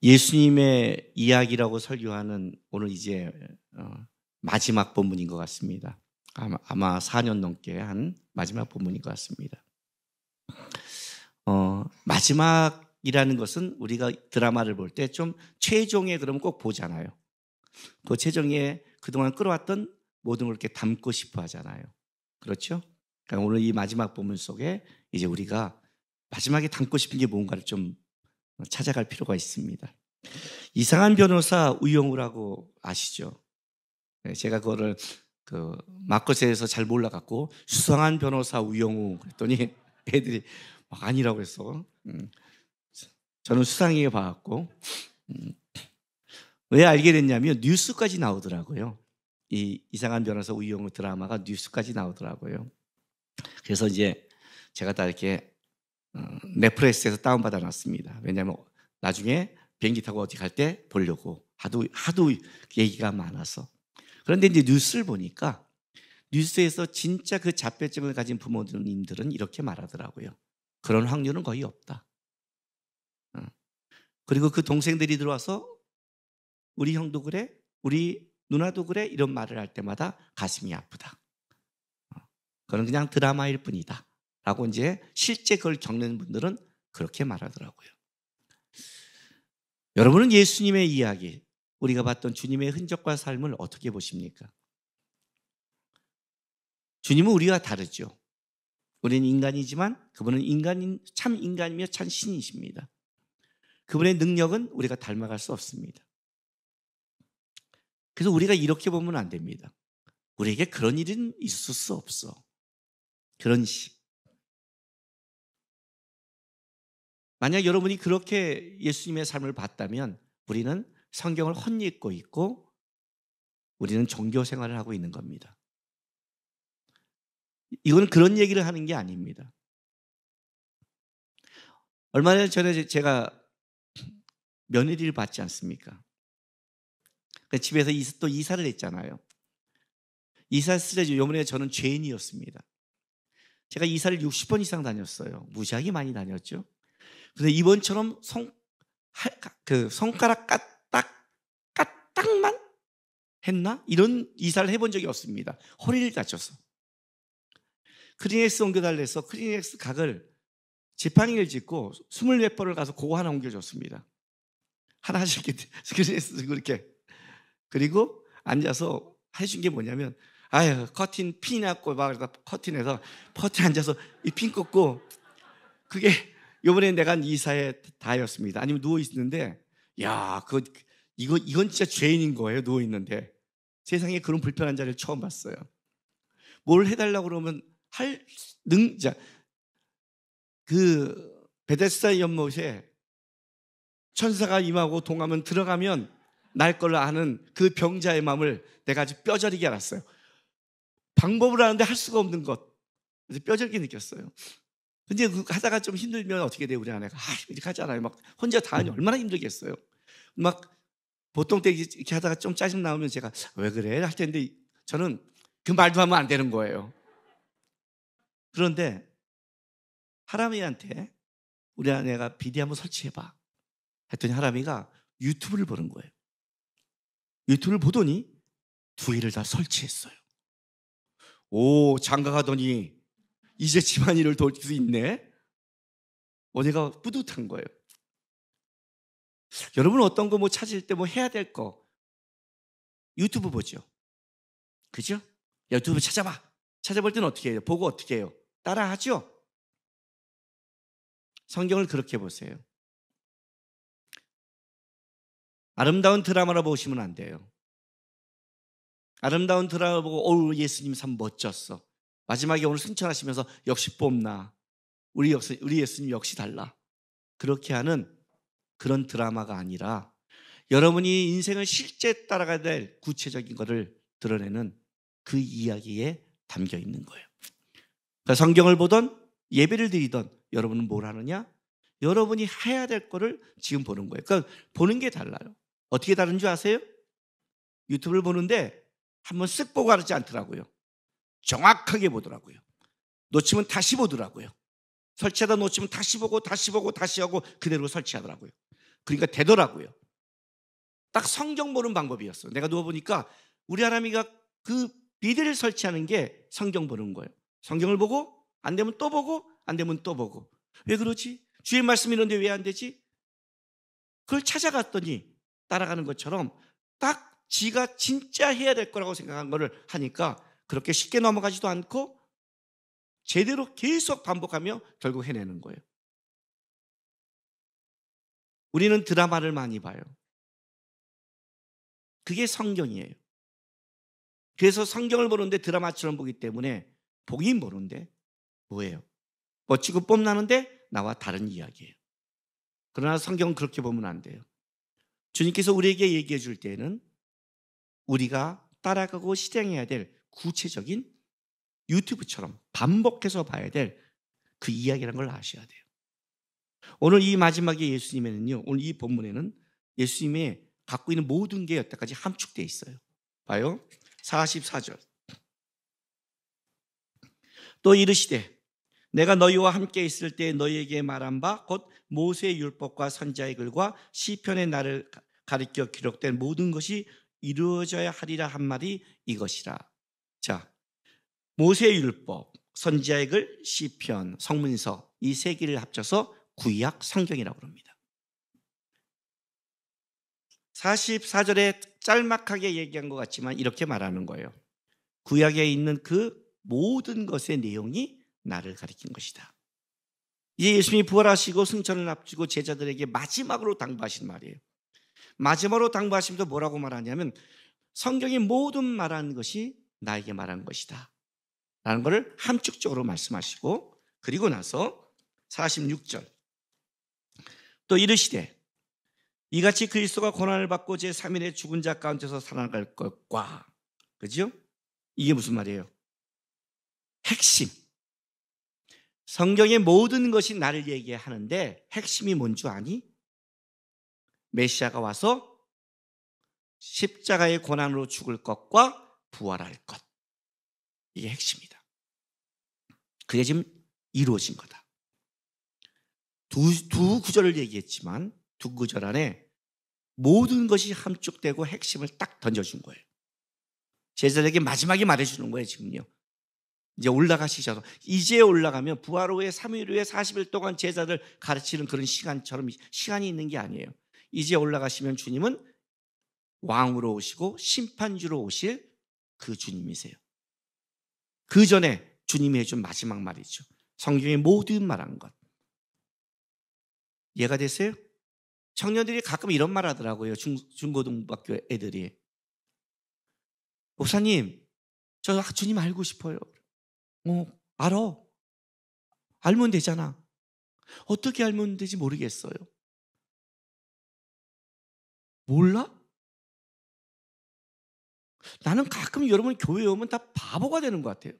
예수님의 이야기라고 설교하는 오늘 이제 마지막 본문인 것 같습니다. 아마 4년 넘게 한 마지막 본문인 것 같습니다. 마지막이라는 것은 우리가 드라마를 볼 때 좀 최종에 그러면 꼭 보잖아요. 그 최종에 그동안 끌어왔던 모든 걸 이렇게 담고 싶어 하잖아요. 그렇죠? 그러니까 오늘 이 마지막 본문 속에 이제 우리가 마지막에 담고 싶은 게 뭔가를 좀 찾아갈 필요가 있습니다. 이상한 변호사 우영우라고 아시죠? 제가 그거를 마커스에서 잘 몰라갖고 수상한 변호사 우영우 그랬더니 애들이 막 아니라고 했어. 저는 수상하게 봐갖고 왜 알게 됐냐면 뉴스까지 나오더라고요. 이 이상한 변호사 우영우 드라마가 뉴스까지 나오더라고요. 그래서 이제 제가 다 이렇게 넷플릭스에서 다운받아 놨습니다. 왜냐하면 나중에 비행기 타고 어디 갈 때 보려고 하도 얘기가 많아서. 그런데 이제 뉴스를 보니까 뉴스에서 진짜 그 자폐증을 가진 부모님들은 이렇게 말하더라고요. 그런 확률은 거의 없다. 그리고 그 동생들이 들어와서 우리 형도 그래, 우리 누나도 그래 이런 말을 할 때마다 가슴이 아프다. 그건 그냥 드라마일 뿐이다 라고 이제 실제 그걸 겪는 분들은 그렇게 말하더라고요. 여러분은 예수님의 이야기, 우리가 봤던 주님의 흔적과 삶을 어떻게 보십니까? 주님은 우리와 다르죠. 우리는 인간이지만 그분은 참 인간이며 참 신이십니다. 그분의 능력은 우리가 닮아갈 수 없습니다. 그래서 우리가 이렇게 보면 안 됩니다. 우리에게 그런 일은 있을 수 없어. 그런 식. 만약 여러분이 그렇게 예수님의 삶을 봤다면 우리는 성경을 헛입고 있고 우리는 종교 생활을 하고 있는 겁니다. 이건 그런 얘기를 하는 게 아닙니다. 얼마 전에 제가 며느리를 받지 않습니까? 집에서 또 이사를 했잖아요. 이사했을 때 요번에 저는 죄인이었습니다. 제가 이사를 60번 이상 다녔어요. 무지하게 많이 다녔죠. 근데 이번처럼 손가락 까딱만 했나? 이런 이사를 해본 적이 없습니다. 허리를 다쳐서. 크리넥스 옮겨달라 해서 크리넥스 각을 지팡이를 짚고 24번을 가서 그거 하나 옮겨줬습니다. 하나씩 크리넥스 그렇게. 그리고 앉아서 해준 게 뭐냐면 커튼 핀 났고 막 커튼에서 퍼튼 앉아서 이 핀 꽂고 그게 요번에 내가 한 이사의 다였습니다. 아니면 누워있는데 이건 진짜 죄인인 거예요. 누워있는데 세상에 그런 불편한 자리를 처음 봤어요. 뭘 해달라고 그러면 그 베데스다 연못에 천사가 임하고 동하면 들어가면 날 걸 아는 그 병자의 마음을 내가 아주 뼈저리게 알았어요. 방법을 아는데 할 수가 없는 것. 그래서 뼈저리게 느꼈어요. 근데 하다가 좀 힘들면 어떻게 돼요? 우리 아내가 이렇게 하잖아요. 막 혼자 다 하니 얼마나 힘들겠어요. 막 보통 때 이렇게 하다가 좀 짜증 나오면 제가 왜 그래? 할 텐데 저는 그 말도 하면 안 되는 거예요. 그런데 하람이한테 우리 아내가 비디 한번 설치해봐 했더니 하람이가 유튜브를 보는 거예요. 유튜브를 보더니 2개를 다 설치했어요. 오, 장가가더니 이제 집안일을 도울 수 있네. 내가 뿌듯한 거예요. 여러분 어떤 거 찾을 때 해야 될 거 유튜브 보죠. 그죠? 유튜브 찾아봐. 찾아볼 때는 어떻게 해요? 보고 어떻게 해요? 따라하죠? 성경을 그렇게 보세요. 아름다운 드라마를 보시면 안 돼요. 아름다운 드라마 보고 예수님 참 멋졌어. 마지막에 오늘 승천하시면서 역시 뽐나. 우리 예수님 역시 달라. 그렇게 하는 그런 드라마가 아니라 여러분이 인생을 실제 따라가야 될 구체적인 것을 드러내는 그 이야기에 담겨 있는 거예요. 그러니까 성경을 보던 예배를 드리던 여러분은 뭘 하느냐? 여러분이 해야 될 거를 지금 보는 거예요. 그러니까 보는 게 달라요. 어떻게 다른 줄 아세요? 유튜브를 보는데 한번 쓱 보고 하지 않더라고요. 정확하게 보더라고요. 놓치면 다시 보더라고요. 설치하다 놓치면 다시 보고 다시 하고 그대로 설치하더라고요. 그러니까 되더라고요. 딱 성경 보는 방법이었어요. 내가 누워보니까 우리 하나미가 그 비대를 설치하는 게 성경 보는 거예요. 성경을 보고 안 되면 또 보고 안 되면 또 보고. 왜 그러지? 주의 말씀이 이런데 왜 안 되지? 그걸 찾아갔더니 따라가는 것처럼 딱 지가 진짜 해야 될 거라고 생각한 거를 하니까 그렇게 쉽게 넘어가지도 않고 제대로 계속 반복하며 결국 해내는 거예요. 우리는 드라마를 많이 봐요. 그게 성경이에요. 그래서 성경을 보는데 드라마처럼 보기 때문에 보긴 보는데 뭐예요? 멋지고 뽐나는데 나와 다른 이야기예요. 그러나 성경은 그렇게 보면 안 돼요. 주님께서 우리에게 얘기해 줄 때는 우리가 따라가고 실행해야 될 구체적인 유튜브처럼 반복해서 봐야 될 그 이야기라는 걸 아셔야 돼요. 오늘 이 마지막에 예수님에는요, 오늘 이 본문에는 예수님의 갖고 있는 모든 게 여태까지 함축되어 있어요. 봐요. 44절. 또 이르시되 내가 너희와 함께 있을 때 너희에게 말한 바 곧 모세의 율법과 선지자의 글과 시편의 나를 가리켜 기록된 모든 것이 이루어져야 하리라 한 말이 이것이라. 자, 모세의 율법, 선지자의 글, 시편, 성문서 이 세 개를 합쳐서 구약 성경이라고 합니다. 44절에 짤막하게 얘기한 것 같지만 이렇게 말하는 거예요. 구약에 있는 그 모든 것의 내용이 나를 가리킨 것이다. 이제 예수님이 부활하시고 승천을 앞두고 제자들에게 마지막으로 당부하신 말이에요. 마지막으로 당부하시면서 뭐라고 말하냐면 성경의 모든 말한 것이 나에게 말한 것이다 라는 것을 함축적으로 말씀하시고, 그리고 나서 46절 또 이르시되 이같이 그리스도가 고난을 받고 제3일에 죽은 자 가운데서 살아날 것과, 그죠? 이게 무슨 말이에요? 핵심. 성경의 모든 것이 나를 얘기하는데 핵심이 뭔 줄 아니? 메시아가 와서 십자가의 고난으로 죽을 것과 부활할 것. 이게 핵심이다. 그게 지금 이루어진 거다. 두 구절을 얘기했지만 두 구절 안에 모든 것이 함축되고 핵심을 딱 던져준 거예요. 제자들에게 마지막에 말해주는 거예요. 지금요. 이제 올라가시셔서 이제 올라가면 부활 후에 3일 후에 40일 동안 제자들 가르치는 그런 시간처럼 시간이 있는 게 아니에요. 이제 올라가시면 주님은 왕으로 오시고 심판주로 오실 그 주님이세요. 그 전에 주님이 해준 마지막 말이죠. 성경의 모든 말한 것. 이해가 됐어요? 청년들이 가끔 이런 말 하더라고요. 중고등학교 애들이. 목사님, 저 주님 알고 싶어요. 알아. 알면 되잖아. 어떻게 알면 되지 모르겠어요. 몰라? 나는 가끔 여러분 교회에 오면 다 바보가 되는 것 같아요.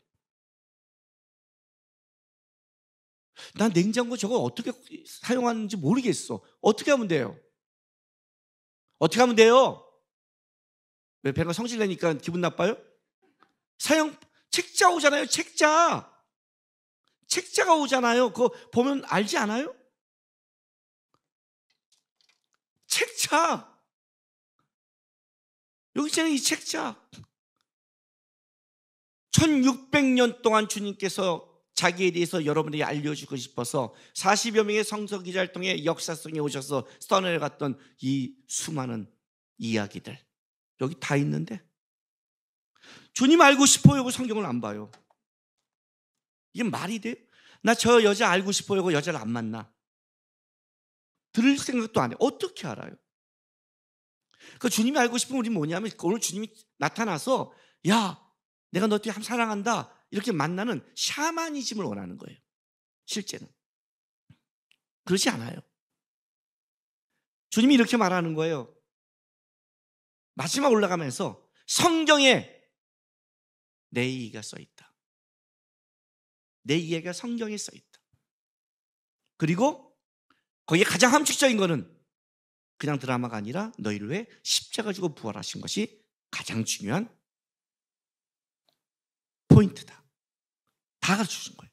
난 냉장고 저거 어떻게 사용하는지 모르겠어. 어떻게 하면 돼요? 어떻게 하면 돼요? 왜 배가 성질내니까 기분 나빠요? 책자 오잖아요. 책자가 오잖아요. 그거 보면 알지 않아요? 책자. 여기 있잖아요. 이 책자. 1600년 동안 주님께서 자기에 대해서 여러분에게 알려주고 싶어서 40여 명의 성서 기자를 통해 역사성에 오셔서 써내려갔던 이 수많은 이야기들 여기 다 있는데 주님 알고 싶어요. 그 성경을 안 봐요. 이게 말이 돼? 나 저 여자 알고 싶어요. 그 여자를 안 만나. 들을 생각도 안 해. 어떻게 알아요? 그 주님이 알고 싶은 우리 뭐냐면 오늘 주님이 나타나서 야 내가 너 되게 사랑한다 이렇게 만나는 샤머니즘을 원하는 거예요. 실제는 그렇지 않아요. 주님이 이렇게 말하는 거예요. 마지막 올라가면서 성경에 내 얘기가 써있다. 내 이야기가 성경에 써있다. 그리고 거기에 가장 함축적인 거는 그냥 드라마가 아니라 너희를 위해 십자가 지고 부활하신 것이 가장 중요한 포인트다. 다 가르쳐준 거예요.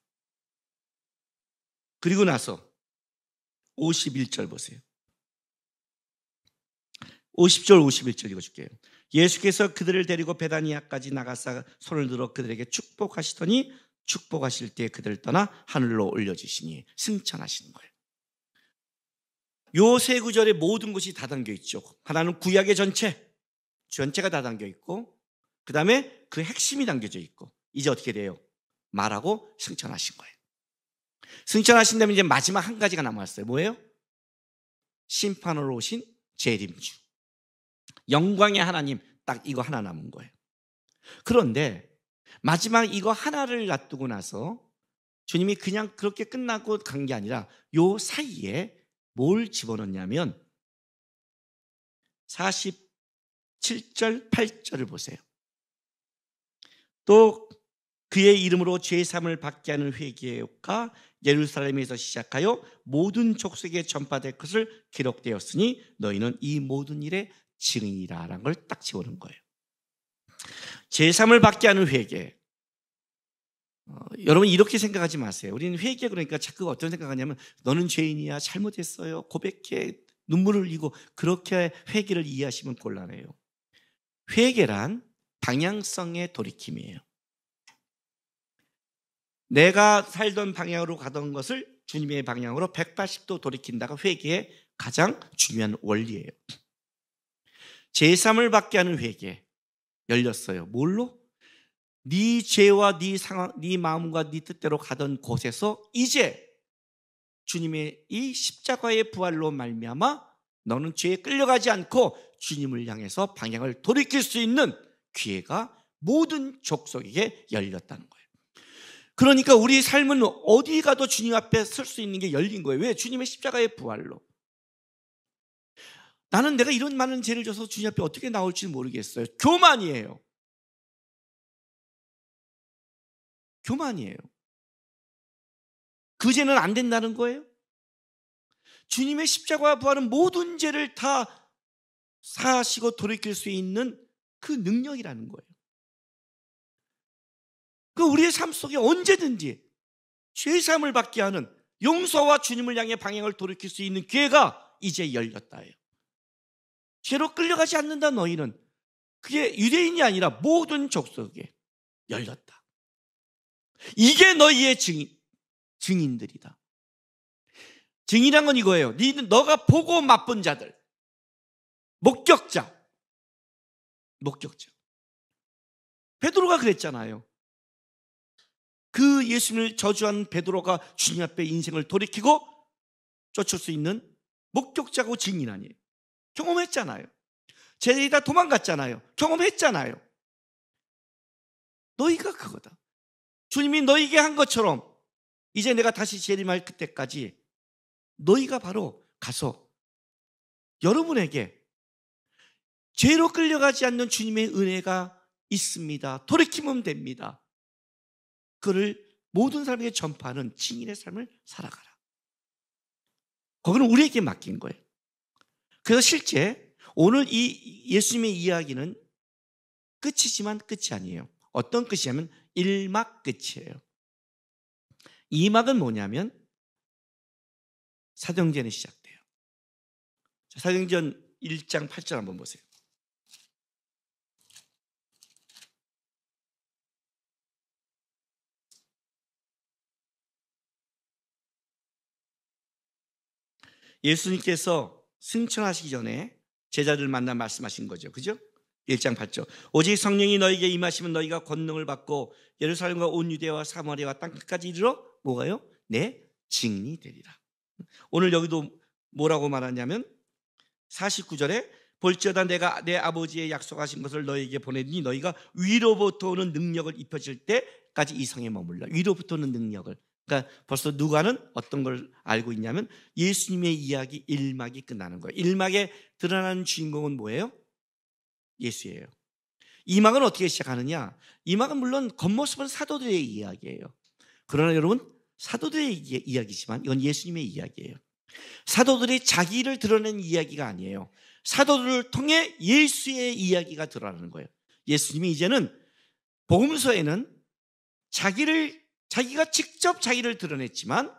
그리고 나서 51절 보세요. 50절 51절 읽어줄게요. 예수께서 그들을 데리고 베다니아까지 나가사 손을 들어 그들에게 축복하시더니 축복하실 때 그들을 떠나 하늘로 올려주시니 승천하시는 거예요. 요 세 구절의 모든 것이 다 담겨 있죠. 하나는 구약의 전체가 다 담겨 있고, 그 다음에 그 핵심이 담겨져 있고, 이제 어떻게 돼요? 말하고 승천하신 거예요. 승천하신다면 이제 마지막 한 가지가 남았어요. 뭐예요? 심판으로 오신 재림주, 영광의 하나님, 딱 이거 하나 남은 거예요. 그런데 마지막 이거 하나를 놔두고 나서 주님이 그냥 그렇게 끝나고 간 게 아니라 요 사이에 뭘 집어넣냐면 47절 8절을 보세요. 또 그의 이름으로 죄사함을 받게 하는 회개가 예루살렘에서 시작하여 모든 족속에 전파될 것을 기록되었으니 너희는 이 모든 일의 증인이라는 걸 딱 집어넣은 거예요. 죄사함을 받게 하는 회개. 여러분 이렇게 생각하지 마세요. 우리는 회개 그러니까 자꾸 어떤 생각하냐면 너는 죄인이야, 잘못했어요, 고백해, 눈물을 흘리고 그렇게 회개를 이해하시면 곤란해요. 회개란 방향성의 돌이킴이에요. 내가 살던 방향으로 가던 것을 주님의 방향으로 180도 돌이킨다가 회개의 가장 중요한 원리예요. 제삼을 받게 하는 회개 열렸어요. 뭘로? 네 죄와 네 상황, 네 마음과 네 뜻대로 가던 곳에서 이제 주님의 이 십자가의 부활로 말미암아 너는 죄에 끌려가지 않고 주님을 향해서 방향을 돌이킬 수 있는 기회가 모든 족속에게 열렸다는 거예요. 그러니까 우리 삶은 어디 가도 주님 앞에 설 수 있는 게 열린 거예요. 왜? 주님의 십자가의 부활로. 나는 내가 이런 많은 죄를 져서 주님 앞에 어떻게 나올지 모르겠어요. 교만이에요. 교만이에요. 그 죄는 안 된다는 거예요. 주님의 십자가와 부활은 모든 죄를 다 사하시고 돌이킬 수 있는 그 능력이라는 거예요. 그 우리의 삶 속에 언제든지 죄사함을 받게 하는 용서와 주님을 향해 방향을 돌이킬 수 있는 기회가 이제 열렸다예요. 죄로 끌려가지 않는다 너희는. 그게 유대인이 아니라 모든 족속에 열렸다. 이게 너희의 증인들이다. 증인이란 건 이거예요. 너가 보고 맛본 자들, 목격자. 베드로가 그랬잖아요. 그 예수님을 저주한 베드로가 주님 앞에 인생을 돌이키고 쫓을 수 있는 목격자고 증인 아니에요. 경험했잖아요. 쟤들이 다 도망갔잖아요. 경험했잖아요. 너희가 그거다. 주님이 너희에게 한 것처럼 이제 내가 다시 재림할 그때까지 너희가 바로 가서 여러분에게 죄로 끌려가지 않는 주님의 은혜가 있습니다. 돌이키면 됩니다. 그를 모든 사람에게 전파하는 증인의 삶을 살아가라. 거기는 우리에게 맡긴 거예요. 그래서 실제 오늘 이 예수님의 이야기는 끝이지만 끝이 아니에요. 어떤 끝이냐면 1막 끝이에요. 2막은 뭐냐면 사도행전이 시작돼요. 사도행전 1장 8절 한번 보세요. 예수님께서 승천하시기 전에 제자들 만나 말씀하신 거죠. 그죠? 1장 8절. 오직 성령이 너희에게 임하시면 너희가 권능을 받고 예루살렘과 온 유대와 사마리아와 땅끝까지 이르러 뭐가요? 내 증인이 되리라. 오늘 여기도 뭐라고 말하냐면 49절에 볼지어다 내가 내 아버지의 약속하신 것을 너희에게 보내니 너희가 위로부터 오는 능력을 입혀질 때까지 이 성에 머물라. 위로부터 오는 능력을. 그러니까 벌써 누가는 어떤 걸 알고 있냐면 예수님의 이야기 1막이 끝나는 거예요. 1막에 드러나는 주인공은 뭐예요? 예수예요. 2막은 어떻게 시작하느냐? 2막은 물론 겉모습은 사도들의 이야기예요. 그러나 여러분 사도들의 이야기지만 이건 예수님의 이야기예요. 사도들이 자기를 드러낸 이야기가 아니에요. 사도들을 통해 예수의 이야기가 드러나는 거예요. 예수님이 이제는 복음서에는 자기가 직접 자기를 드러냈지만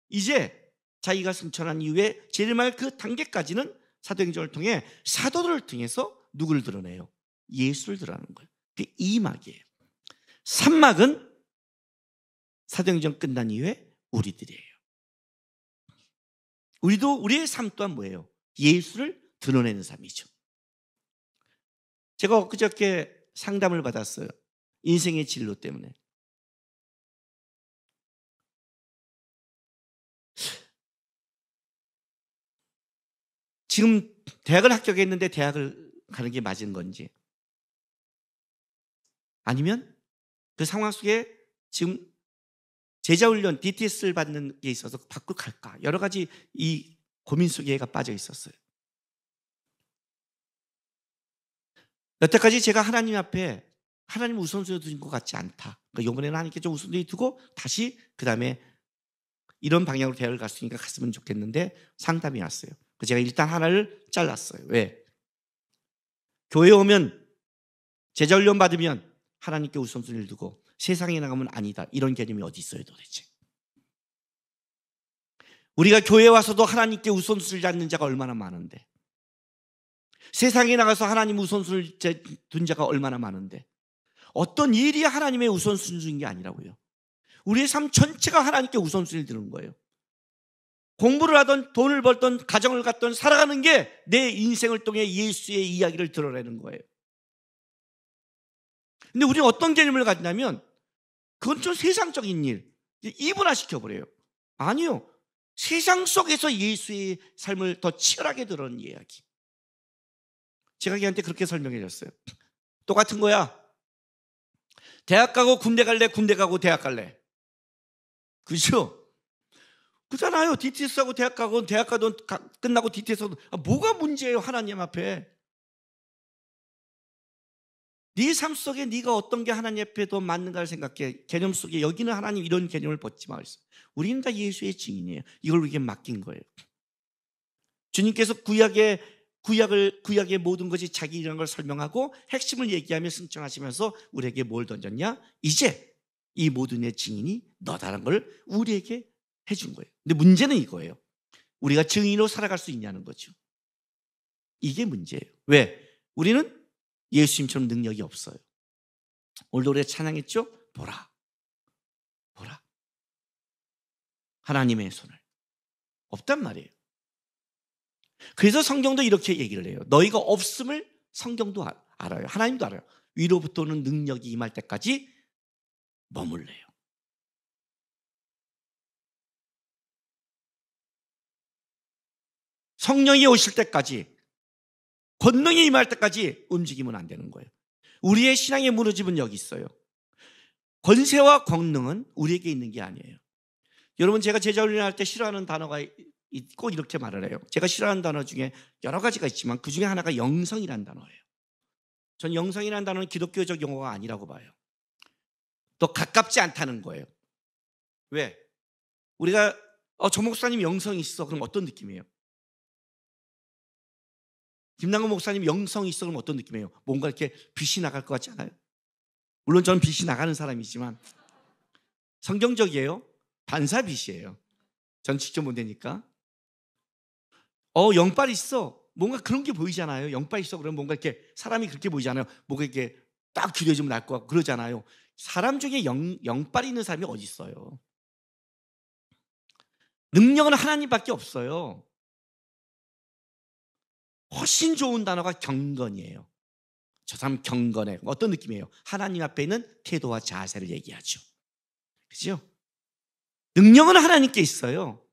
이제 자기가 승천한 이후에 재림할 그 단계까지는 사도행전을 통해 사도들을 통해서 누구를 드러내요? 예수를 드러내는 거예요. 그게 2막이에요. 3막은 사도행전 끝난 이후에 우리들이에요. 우리의 삶 또한 뭐예요? 예수를 드러내는 삶이죠. 제가 엊그저께 상담을 받았어요. 인생의 진로 때문에. 지금 대학을 합격했는데 대학을 가는 게 맞은 건지, 아니면 그 상황 속에 지금 제자훈련 DTS를 받는 게 있어서 밖으로 갈까, 여러 가지 이 고민 속에 얘가 빠져 있었어요. 여태까지 제가 하나님 앞에 하나님 우선순위에 두신 것 같지 않다. 그러니까 이번에는 하나님께 좀 우선순위 두고 다시 그 다음에 이런 방향으로 대학을 갈 수 있으니까 갔으면 좋겠는데 상담이 왔어요. 그래서 제가 일단 하나를 잘랐어요. 왜? 교회에 오면 제자훈련 받으면 하나님께 우선순위를 두고 세상에 나가면 아니다, 이런 개념이 어디 있어요 도대체? 우리가 교회에 와서도 하나님께 우선순위를 잡는 자가 얼마나 많은데, 세상에 나가서 하나님 우선순위를 둔 자가 얼마나 많은데, 어떤 일이 하나님의 우선순위인 게 아니라고요. 우리의 삶 전체가 하나님께 우선순위를 두는 거예요. 공부를 하던 돈을 벌던 가정을 갖던 살아가는 게 내 인생을 통해 예수의 이야기를 드러내는 거예요. 근데 우리는 어떤 개념을 갖냐면 그건 좀 세상적인 일, 이분화시켜버려요. 아니요, 세상 속에서 예수의 삶을 더 치열하게 드러내는 이야기. 제가 걔한테 그렇게 설명해 줬어요. 똑같은 거야. 대학 가고 군대 갈래, 군대 가고 대학 갈래. 그죠? 그잖아요. DTS하고 대학 가고 대학 가도 끝나고 DTS하고 뭐가 문제예요 하나님 앞에? 네 삶 속에 네가 어떤 게 하나님 앞에 더 맞는가를 생각해. 개념 속에 여기는 하나님 이런 개념을 벗지 마. 우리는 다 예수의 증인이에요. 이걸 우리에게 맡긴 거예요. 주님께서 구약의 모든 것이 자기라는 걸 설명하고 핵심을 얘기하며 승천하시면서 우리에게 뭘 던졌냐? 이제 이 모든 의 증인이 너다라는 걸 우리에게 해준 거예요. 근데 문제는 이거예요. 우리가 증인으로 살아갈 수 있냐는 거죠. 이게 문제예요. 왜? 우리는 예수님처럼 능력이 없어요. 오늘도 우리가 찬양했죠? 보라, 보라, 하나님의 손을. 없단 말이에요. 그래서 성경도 이렇게 얘기를 해요. 너희가 없음을 성경도 알아요. 하나님도 알아요. 위로부터 오는 능력이 임할 때까지 머물래요. 성령이 오실 때까지, 권능이 임할 때까지 움직이면 안 되는 거예요. 우리의 신앙의 무너짐은 여기 있어요. 권세와 권능은 우리에게 있는 게 아니에요. 여러분, 제가 제자훈련할 때 싫어하는 단어가 꼭 이렇게 말을 해요. 제가 싫어하는 단어 중에 여러 가지가 있지만 그 중에 하나가 영성이라는 단어예요. 전 영성이라는 단어는 기독교적 용어가 아니라고 봐요. 또 가깝지 않다는 거예요. 왜? 우리가 저 목사님 영성이 있어, 그럼 어떤 느낌이에요? 김남근 목사님 영성이 있어, 그럼 어떤 느낌이에요? 뭔가 이렇게 빛이 나갈 것 같지 않아요? 물론 저는 빛이 나가는 사람이지만 성경적이에요. 반사빛이에요. 전 직접 못 되니까. 영빨 있어, 뭔가 그런 게 보이잖아요. 영빨 있어 그러면 뭔가 이렇게 사람이 그렇게 보이잖아요. 뭔가 이렇게 딱 기대주면 날 것 같고 그러잖아요. 사람 중에 영빨이 있는 사람이 어디 있어요? 능력은 하나님밖에 없어요. 훨씬 좋은 단어가 경건이에요. 저 사람 경건해. 어떤 느낌이에요? 하나님 앞에 있는 태도와 자세를 얘기하죠. 그죠? 능력은 하나님께 있어요.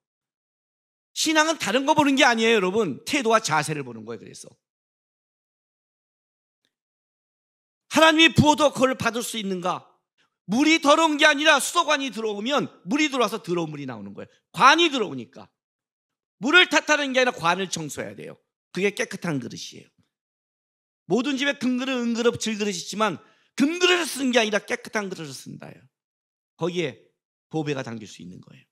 신앙은 다른 거 보는 게 아니에요, 여러분. 태도와 자세를 보는 거예요. 그래서 하나님이 부어도 그걸 받을 수 있는가? 물이 더러운 게 아니라 수도관이 들어오면 물이 들어와서 더러운 물이 나오는 거예요. 관이 들어오니까 물을 탓하는 게 아니라 관을 청소해야 돼요. 그게 깨끗한 그릇이에요. 모든 집에 금그릇, 은그릇, 질그릇이 있지만 금그릇을 쓰는 게 아니라 깨끗한 그릇을 쓴다요. 거기에 보배가 담길 수 있는 거예요.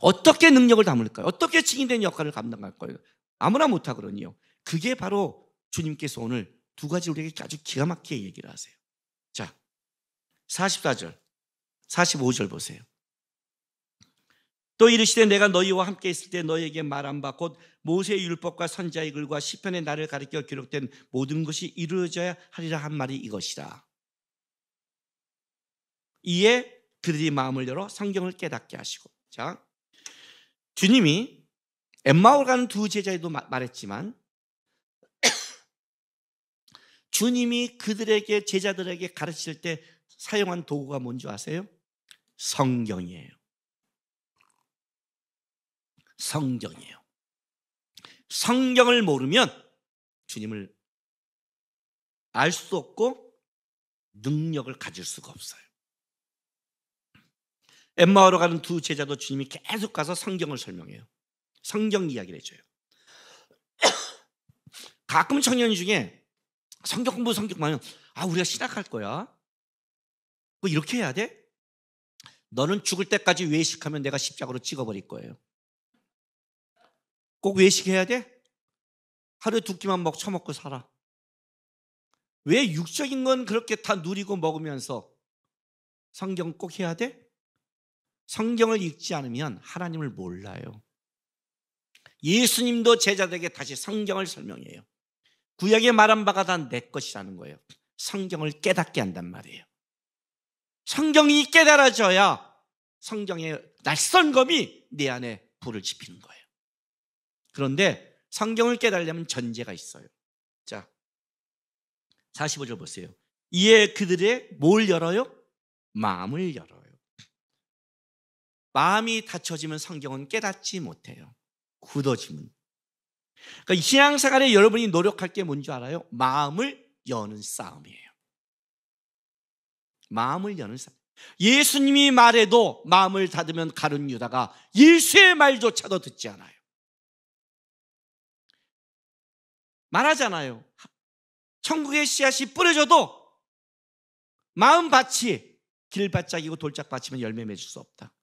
어떻게 능력을 담을까요? 어떻게 증인된 역할을 감당할까요? 아무나 못하거든요. 그게 바로 주님께서 오늘 두 가지 우리에게 아주 기가 막히게 얘기를 하세요. 자, 44절, 45절 보세요. 또 이르시되 내가 너희와 함께 있을 때 너희에게 말한 바 곧 모세의 율법과 선지자의 글과 시편의 나를 가리켜 기록된 모든 것이 이루어져야 하리라 한 말이 이것이라. 이에 그들이 마음을 열어 성경을 깨닫게 하시고. 자, 주님이 엠마오를 가는 두 제자에도 말했지만 주님이 그들에게, 제자들에게 가르칠 때 사용한 도구가 뭔지 아세요? 성경이에요. 성경이에요. 성경을 모르면 주님을 알 수 없고 능력을 가질 수가 없어요. 엠마오로 가는 두 제자도 주님이 계속 가서 성경을 설명해요. 성경 이야기를 해줘요. 가끔 청년 중에 성경 공부하면 우리가 신학할 거야. 뭐 이렇게 해야 돼? 너는 죽을 때까지 외식하면 내가 십자가로 찍어버릴 거예요. 꼭 외식해야 돼? 하루에 두 끼만 처먹고 살아. 왜 육적인 건 그렇게 다 누리고 먹으면서 성경 꼭 해야 돼? 성경을 읽지 않으면 하나님을 몰라요. 예수님도 제자들에게 다시 성경을 설명해요. 구약에 말한 바가 다 내 것이라는 거예요. 성경을 깨닫게 한단 말이에요. 성경이 깨달아져야 성경의 낯선 검이 내 안에 불을 지피는 거예요. 그런데 성경을 깨달으려면 전제가 있어요. 자, 45절 보세요. 이에 그들의 뭘 열어요? 마음을 열어요. 마음이 닫혀지면 성경은 깨닫지 못해요. 굳어지면. 그러니까 신앙생활에 여러분이 노력할 게 뭔지 알아요? 마음을 여는 싸움이에요. 마음을 여는 싸움. 예수님이 말해도 마음을 닫으면 가룟 유다가 예수의 말조차도 듣지 않아요. 말하잖아요. 천국의 씨앗이 뿌려져도 마음밭이 길바짝이고 돌짝밭이면 열매 맺을 수 없다.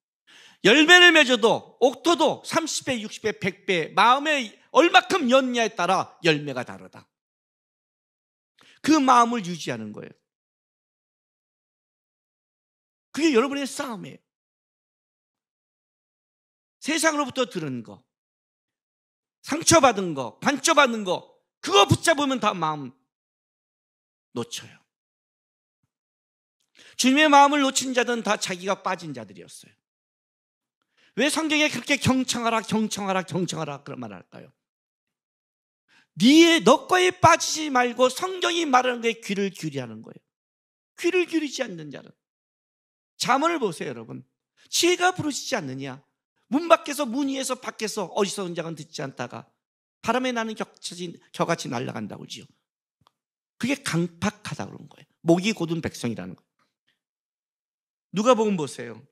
열매를 맺어도 옥토도 30배, 60배, 100배 마음에 얼마큼 였냐에 따라 열매가 다르다. 그 마음을 유지하는 거예요. 그게 여러분의 싸움이에요. 세상으로부터 들은 거, 상처받은 거, 관점받는 거, 그거 붙잡으면 다 마음 놓쳐요. 주님의 마음을 놓친 자들은 다 자기가 빠진 자들이었어요. 왜 성경에 그렇게 경청하라 그런 말을 할까요? 너 거에 빠지지 말고 성경이 말하는 거에 귀를 기울이라는 거예요. 귀를 기울이지 않는 자는. 잠언을 보세요, 여러분. 지혜가 부르시지 않느냐? 문 밖에서, 문 위에서, 밖에서 어리석은 자는 듣지 않다가 바람에 나는 겨같이 날아간다고 그러지요. 그게 강팍하다 그런 거예요. 목이 곧은 백성이라는 거예요. 누가복음 보세요.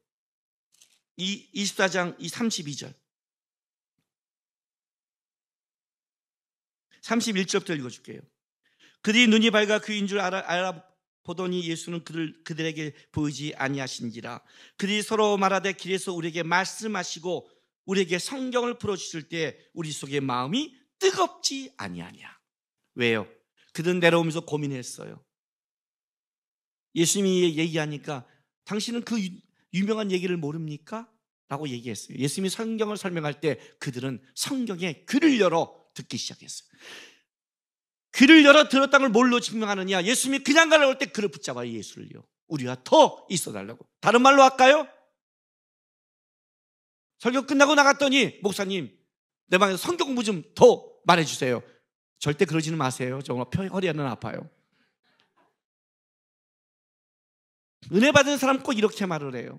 24장 32절 31절부터 읽어줄게요. 그들이 눈이 밝아 그인 줄 알아보더니 예수는 그들에게 보이지 아니하신지라. 그들이 서로 말하되 길에서 우리에게 말씀하시고 우리에게 성경을 풀어주실 때 우리 속에 마음이 뜨겁지 아니하냐. 왜요? 그들은 내려오면서 고민했어요. 예수님이 얘기하니까 당신은 그 유명한 얘기를 모릅니까? 라고 얘기했어요. 예수님이 성경을 설명할 때 그들은 성경에 귀를 열어 듣기 시작했어요. 귀를 열어 들었다는 걸 뭘로 증명하느냐? 예수님이 그냥 가려고 할 때 그를 붙잡아요. 예수를요. 우리가 더 있어달라고. 다른 말로 할까요? 설교 끝나고 나갔더니 목사님 내 방에서 성경 공부 좀 더 말해주세요. 절대 그러지는 마세요. 정말 허리는 아파요. 은혜 받은 사람 꼭 이렇게 말을 해요.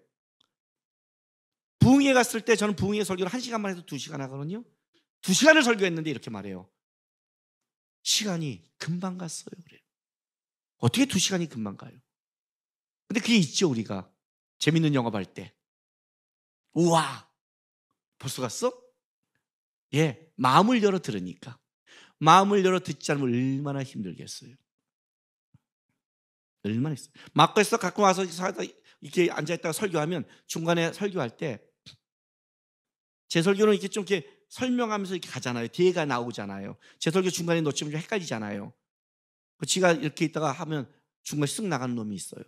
부흥회 갔을 때 저는 부흥회 설교를 1시간만 해도 2시간 하거든요. 2시간을 설교했는데 이렇게 말해요. 시간이 금방 갔어요. 그래요. 어떻게 2시간이 금방 가요? 근데 그게 있죠. 우리가 재밌는 영화 볼 때 우와 벌써 갔어? 예, 마음을 열어 들으니까. 마음을 열어 듣지 않으면 얼마나 힘들겠어요. 얼마나 있어요. 마크에서 갖고 와서 이렇게 앉아있다가 설교하면 중간에 설교할 때 제 설교는 이렇게 좀 이렇게 설명하면서 이렇게 가잖아요. 뒤에가 나오잖아요. 제 설교 중간에 놓치면 좀 헷갈리잖아요. 지가 이렇게 있다가 하면 중간에 쓱 나가는 놈이 있어요.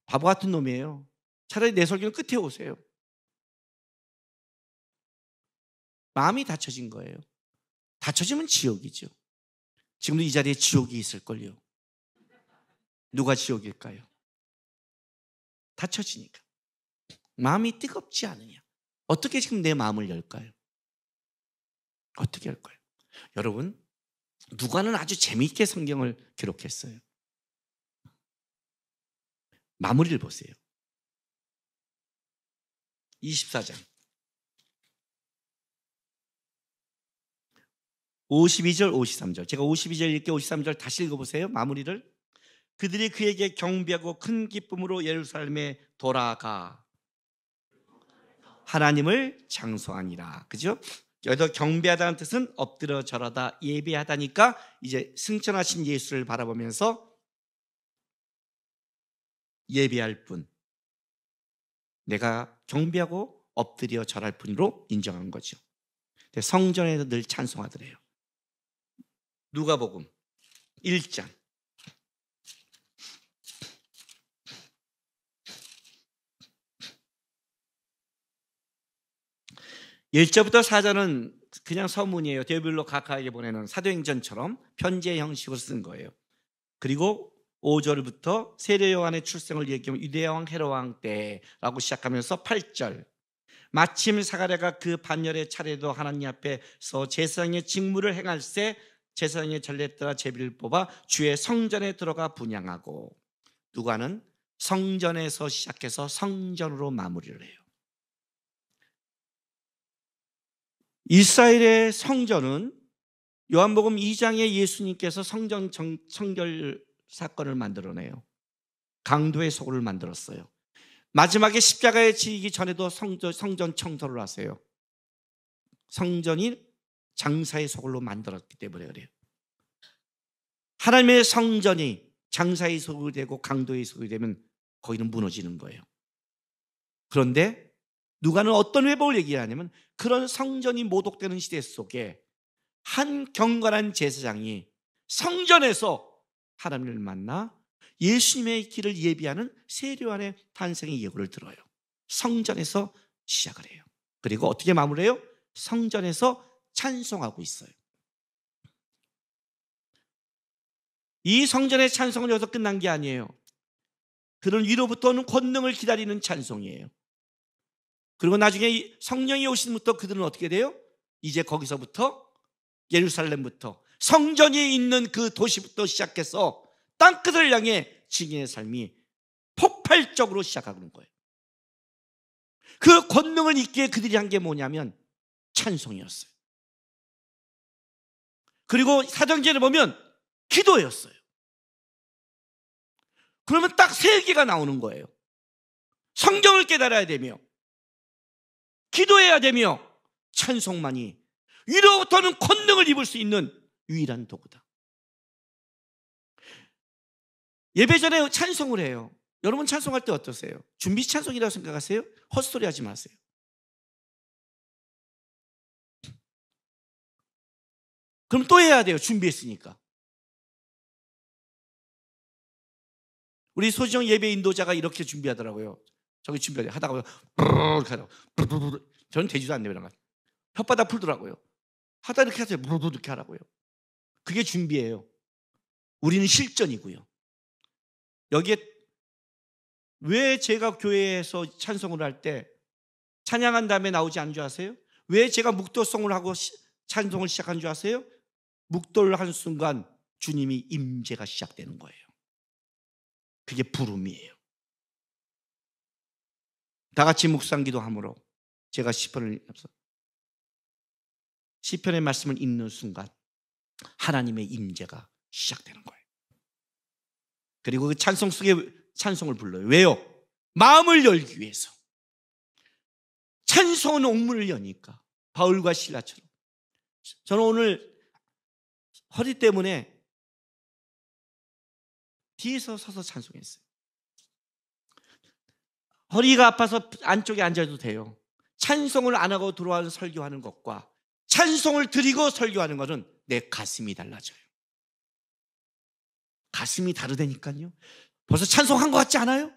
바보 같은 놈이에요. 차라리 내 설교는 끝에 오세요. 마음이 닫혀진 거예요. 닫혀지면 지옥이죠. 지금도 이 자리에 지옥이 있을걸요. 누가 지옥일까요? 닫혀지니까. 마음이 뜨겁지 않으냐. 어떻게 지금 내 마음을 열까요? 어떻게 할까요? 여러분, 누가는 아주 재미있게 성경을 기록했어요. 마무리를 보세요. 24장 52절 53절. 제가 52절 읽게 53절 다시 읽어보세요. 마무리를. 그들이 그에게 경배하고 큰 기쁨으로 예루살렘에 돌아가 하나님을 장소하니라. 그죠? 여기서 경배하다는 뜻은 엎드려 절하다, 예배하다니까 이제 승천하신 예수를 바라보면서 예배할 뿐, 내가 경배하고 엎드려 절할 뿐으로 인정한 거죠. 성전에서 늘 찬송하더래요. 누가복음 1장 1절부터 4절은 그냥 서문이에요. 데빌로 각하에게 보내는 사도행전처럼 편지의 형식으로 쓴 거예요. 그리고 5절부터 세례 요한의 출생을 얘기하면 유대야 왕 헤롯 왕 때라고 시작하면서 8절 마침 사가랴가 그 반열의 차례도 하나님 앞에서 제사장의 직무를 행할 때 제사장의 전례에 따라 제비를 뽑아 주의 성전에 들어가 분향하고, 누가는 성전에서 시작해서 성전으로 마무리를 해요. 이스라엘의 성전은 요한복음 2장에 예수님께서 성전 청결 사건을 만들어내요. 강도의 소굴을 만들었어요. 마지막에 십자가에 지기 전에도 성전 청소를 하세요. 성전이 장사의 소굴로 만들었기 때문에 그래요. 하나님의 성전이 장사의 소굴이 되고 강도의 소굴이 되면 거기는 무너지는 거예요. 그런데 누가는 어떤 회복을 얘기하냐면, 그런 성전이 모독되는 시대 속에 한 경건한 제사장이 성전에서 하나님을 만나 예수님의 길을 예비하는 세례 요한의 탄생의 예고를 들어요. 성전에서 시작을 해요. 그리고 어떻게 마무리해요? 성전에서 찬송하고 있어요. 이 성전의 찬송은 여기서 끝난 게 아니에요. 그런 위로부터 오는 권능을 기다리는 찬송이에요. 그리고 나중에 성령이 오시면부터 그들은 어떻게 돼요? 이제 거기서부터 예루살렘부터 성전이 있는 그 도시부터 시작해서 땅끝을 향해 증인의 삶이 폭발적으로 시작하는 거예요. 그 권능을 있기에 그들이 한 게 뭐냐면 찬송이었어요. 그리고 사도행전을 보면 기도였어요. 그러면 딱 세 개가 나오는 거예요. 성경을 깨달아야 되며, 기도해야 되며, 찬송만이 위로부터는 권능을 입을 수 있는 유일한 도구다. 예배 전에 찬송을 해요. 여러분 찬송할 때 어떠세요? 준비 찬송이라고 생각하세요? 헛소리 하지 마세요. 그럼 또 해야 돼요. 준비했으니까. 우리 소지정 예배 인도자가 이렇게 준비하더라고요. 저기 준비하다가 저는 되지도 않네요. 이런 거. 혓바닥 풀더라고요. 하다 이렇게 하세요. 이렇게 하라고요. 그게 준비예요. 우리는 실전이고요. 여기에 왜 제가 교회에서 찬송을 할 때 찬양한 다음에 나오지 않은 줄 아세요? 왜 제가 묵도송을 하고 찬송을 시작한 줄 아세요? 묵도를 한 순간 주님이 임재가 시작되는 거예요. 그게 부름이에요. 다 같이 묵상기도함으로 제가 시편의 말씀을 읽는 순간 하나님의 임재가 시작되는 거예요. 그리고 그 찬송 속에 찬송을 불러요. 왜요? 마음을 열기 위해서. 찬송은 옥문을 여니까. 바울과 실라처럼. 저는 오늘 허리 때문에 뒤에서 서서 찬송했어요. 허리가 아파서 안쪽에 앉아도 돼요. 찬송을 안 하고 들어와서 설교하는 것과 찬송을 드리고 설교하는 것은 내 가슴이 달라져요. 가슴이 다르다니까요. 벌써 찬송한 것 같지 않아요?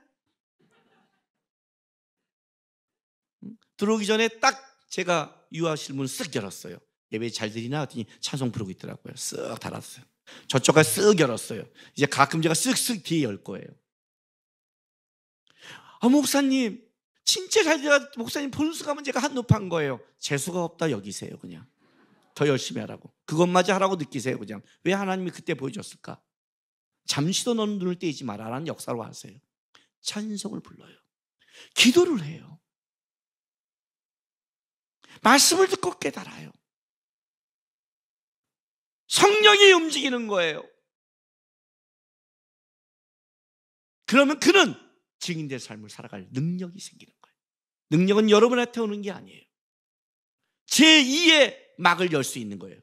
들어오기 전에 딱 제가 유아실 문 쓱 열었어요. 예배 잘 드리나 했더니 찬송 부르고 있더라고요. 쓱 닫았어요. 저쪽가 쓱 열었어요. 이제 가끔 제가 쓱쓱 뒤에 열 거예요. 목사님 진짜 잘 드려. 목사님 본수 가면 제가 한눈판 거예요. 재수가 없다 여기세요. 그냥 더 열심히 하라고, 그것마저 하라고 느끼세요. 그냥 왜 하나님이 그때 보여줬을까? 잠시도 너는 눈을 떼지 마라라는 역사로 하세요. 찬송을 불러요. 기도를 해요. 말씀을 듣고 깨달아요. 성령이 움직이는 거예요. 그러면 그는 증인된 삶을 살아갈 능력이 생기는 거예요. 능력은 여러분한테 오는 게 아니에요. 제2의 막을 열 수 있는 거예요.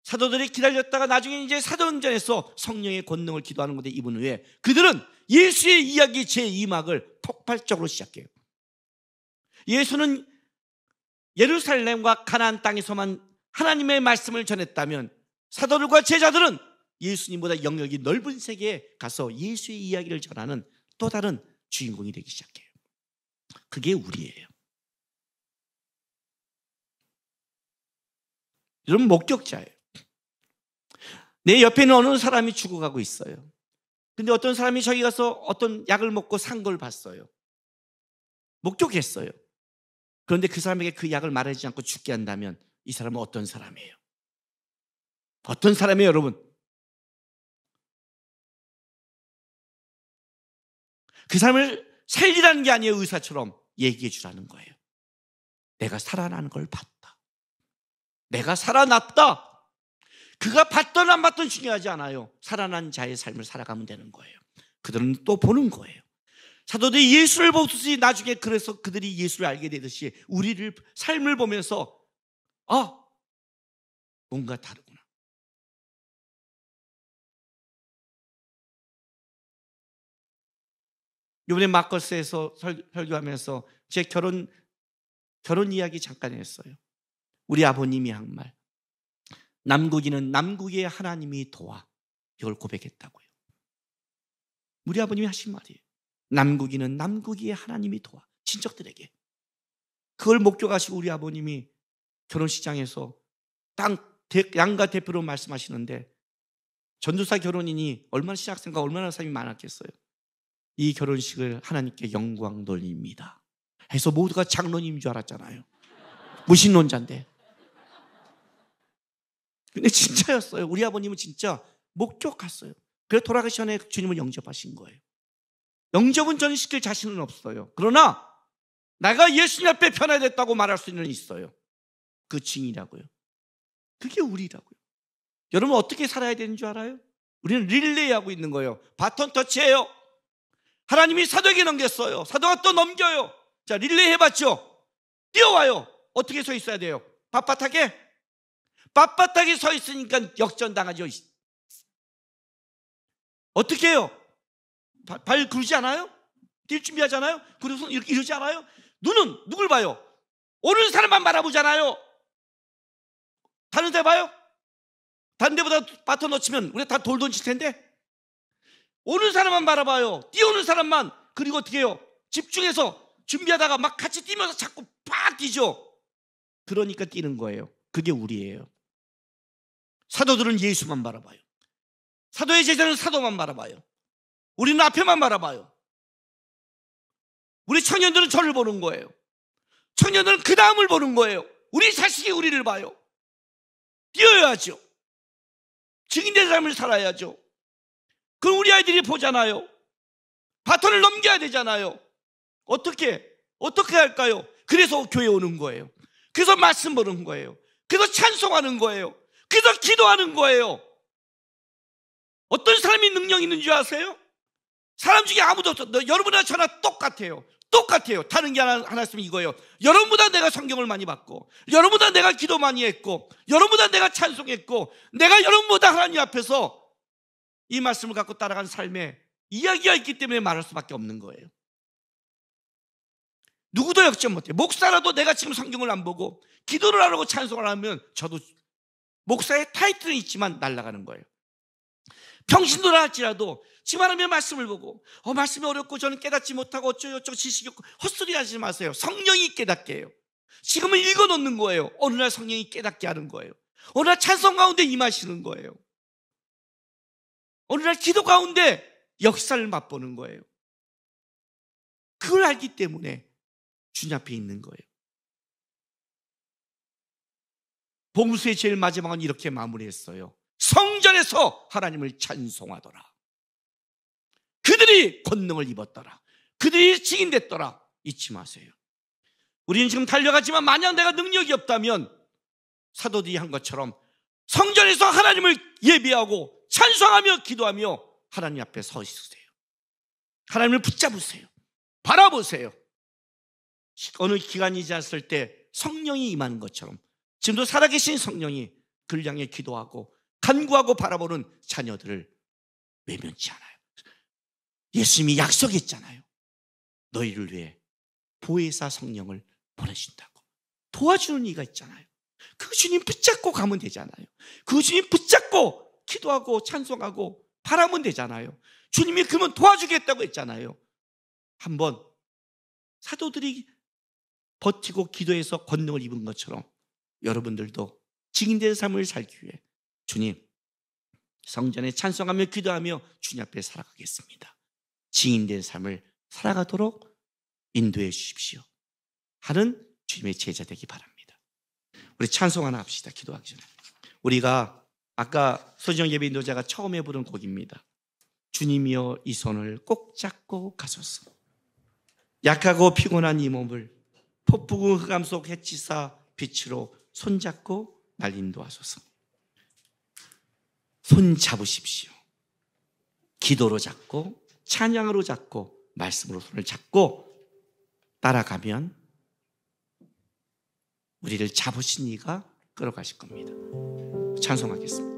사도들이 기다렸다가 나중에 이제 사도행전에서 성령의 권능을 기도하는 것에 입은 후에 그들은 예수의 이야기 제2막을 폭발적으로 시작해요. 예수는 예루살렘과 가나안 땅에서만 하나님의 말씀을 전했다면 사도들과 제자들은 예수님보다 영역이 넓은 세계에 가서 예수의 이야기를 전하는 또 다른 주인공이 되기 시작해요. 그게 우리예요. 여러분, 목격자예요. 내 옆에는 어느 사람이 죽어가고 있어요. 근데 어떤 사람이 저기 가서 어떤 약을 먹고 산 걸 봤어요. 목격했어요. 그런데 그 사람에게 그 약을 말하지 않고 죽게 한다면 이 사람은 어떤 사람이에요? 어떤 사람이에요, 여러분? 그 사람을 살리라는 게 아니에요. 의사처럼 얘기해 주라는 거예요. 내가 살아나는 걸 봤다. 내가 살아났다. 그가 봤던 안 봤던 중요하지 않아요. 살아난 자의 삶을 살아가면 되는 거예요. 그들은 또 보는 거예요. 사도들이 예수를 보듯이 나중에 그래서 그들이 예수를 알게 되듯이 우리를 삶을 보면서 뭔가 다르구나. 이번에 마커스에서 설교하면서 제 결혼 이야기 잠깐 했어요. 우리 아버님이 한 말, 남국인은 남국의 하나님이 도와, 이걸 고백했다고요. 우리 아버님이 하신 말이에요. 남국인은 남국의 하나님이 도와, 친척들에게. 그걸 목격하시고 우리 아버님이 결혼식장에서 양가 대표로 말씀하시는데, 전도사 결혼이니 얼마나 신학생과 얼마나 사람이 많았겠어요. 이 결혼식을 하나님께 영광 돌립니다 해서 모두가 장로님인 줄 알았잖아요. 무신론자인데. 근데 진짜였어요. 우리 아버님은 진짜 목격했어요. 그래서 돌아가시 전에 주님을 영접하신 거예요. 영접은 저는 시킬 자신은 없어요. 그러나 내가 예수님 앞에 변화됐다고 말할 수는 있어요. 그 증인이라고요. 그게 우리라고요. 여러분 어떻게 살아야 되는 줄 알아요? 우리는 릴레이하고 있는 거예요. 바톤 터치예요. 하나님이 사도에게 넘겼어요. 사도가 또 넘겨요. 자, 릴레이 해봤죠? 뛰어와요. 어떻게 서 있어야 돼요? 빳빳하게 서 있으니까 역전당하죠. 어떻게 해요? 발 그러지 않아요? 뛸 준비하잖아요? 그리고 손 이렇게 이러지 않아요? 눈은 누굴 봐요? 오는 사람만 바라보잖아요. 다른 데 봐요? 다른 데보다 바톤 놓치면 우리 다 돌 던질 텐데. 오는 사람만 바라봐요. 뛰어오는 사람만. 그리고 어떻게 해요? 집중해서 준비하다가 막 같이 뛰면서 자꾸 팍 뛰죠. 그러니까 뛰는 거예요. 그게 우리예요. 사도들은 예수만 바라봐요. 사도의 제자는 사도만 바라봐요. 우리는 앞에만 바라봐요. 우리 청년들은 저를 보는 거예요. 청년들은 그 다음을 보는 거예요. 우리 자식이 우리를 봐요. 뛰어야죠. 증인된 삶을 살아야죠. 그럼 우리 아이들이 보잖아요. 바톤을 넘겨야 되잖아요. 어떻게 할까요? 그래서 교회 오는 거예요. 그래서 말씀 보는 거예요. 그래서 찬송하는 거예요. 그래서 기도하는 거예요. 어떤 사람이 능력 있는 줄 아세요? 사람 중에 아무도 없어. 여러분이나 저나 똑같아요. 다른 게 하나 있으면 이거예요. 여러분보다 내가 성경을 많이 봤고, 여러분보다 내가 기도 많이 했고, 여러분보다 내가 찬송했고, 내가 여러분보다 하나님 앞에서 이 말씀을 갖고 따라간 삶에 이야기가 있기 때문에 말할 수밖에 없는 거예요. 누구도 역전 못해요. 목사라도 내가 지금 성경을 안 보고 기도를 하라고 찬송을 하면 저도 목사의 타이틀은 있지만 날아가는 거예요. 평신도라 할지라도 지금 하나님의 말씀을 보고 말씀이 어렵고 저는 깨닫지 못하고 어쩌고저쩌고 지식이 없고 헛소리 하지 마세요. 성령이 깨닫게 해요. 지금은 읽어놓는 거예요. 어느 날 성령이 깨닫게 하는 거예요. 어느 날 찬송 가운데 임하시는 거예요. 어느 날 기도 가운데 역사를 맛보는 거예요. 그걸 알기 때문에 주님 앞에 있는 거예요. 복음서의 제일 마지막은 이렇게 마무리했어요. 성전에서 하나님을 찬송하더라. 그들이 권능을 입었더라. 그들이 증인됐더라. 잊지 마세요. 우리는 지금 달려가지만 만약 내가 능력이 없다면 사도들이 한 것처럼 성전에서 하나님을 예배하고 찬송하며 기도하며 하나님 앞에 서 있으세요. 하나님을 붙잡으세요. 바라보세요. 어느 기간이 지났을 때 성령이 임하는 것처럼 지금도 살아계신 성령이 그를 향해 기도하고 간구하고 바라보는 자녀들을 외면치 않아요. 예수님이 약속했잖아요. 너희를 위해 보혜사 성령을 보내신다고. 도와주는 이가 있잖아요. 그 주님 붙잡고 가면 되잖아요. 그 주님 붙잡고 기도하고 찬송하고 바라면 되잖아요. 주님이 그러면 도와주겠다고 했잖아요. 한번 사도들이 버티고 기도해서 권능을 입은 것처럼 여러분들도 증인된 삶을 살기 위해 주님, 성전에 찬송하며 기도하며 주님 앞에 살아가겠습니다. 증인된 삶을 살아가도록 인도해 주십시오 하는 주님의 제자 되기 바랍니다. 우리 찬송 하나 합시다. 기도하기 전에. 우리가 아까 소지영 예배 인도자가 처음에 부른 곡입니다. 주님이여 이 손을 꼭 잡고 가소서. 약하고 피곤한 이 몸을 폭풍 흑암 속 해치사 빛으로 손잡고 날 인도하소서. 손 잡으십시오. 기도로 잡고 찬양으로 잡고 말씀으로 손을 잡고 따라가면 우리를 잡으신 이가 끌어가실 겁니다. 찬송하겠습니다.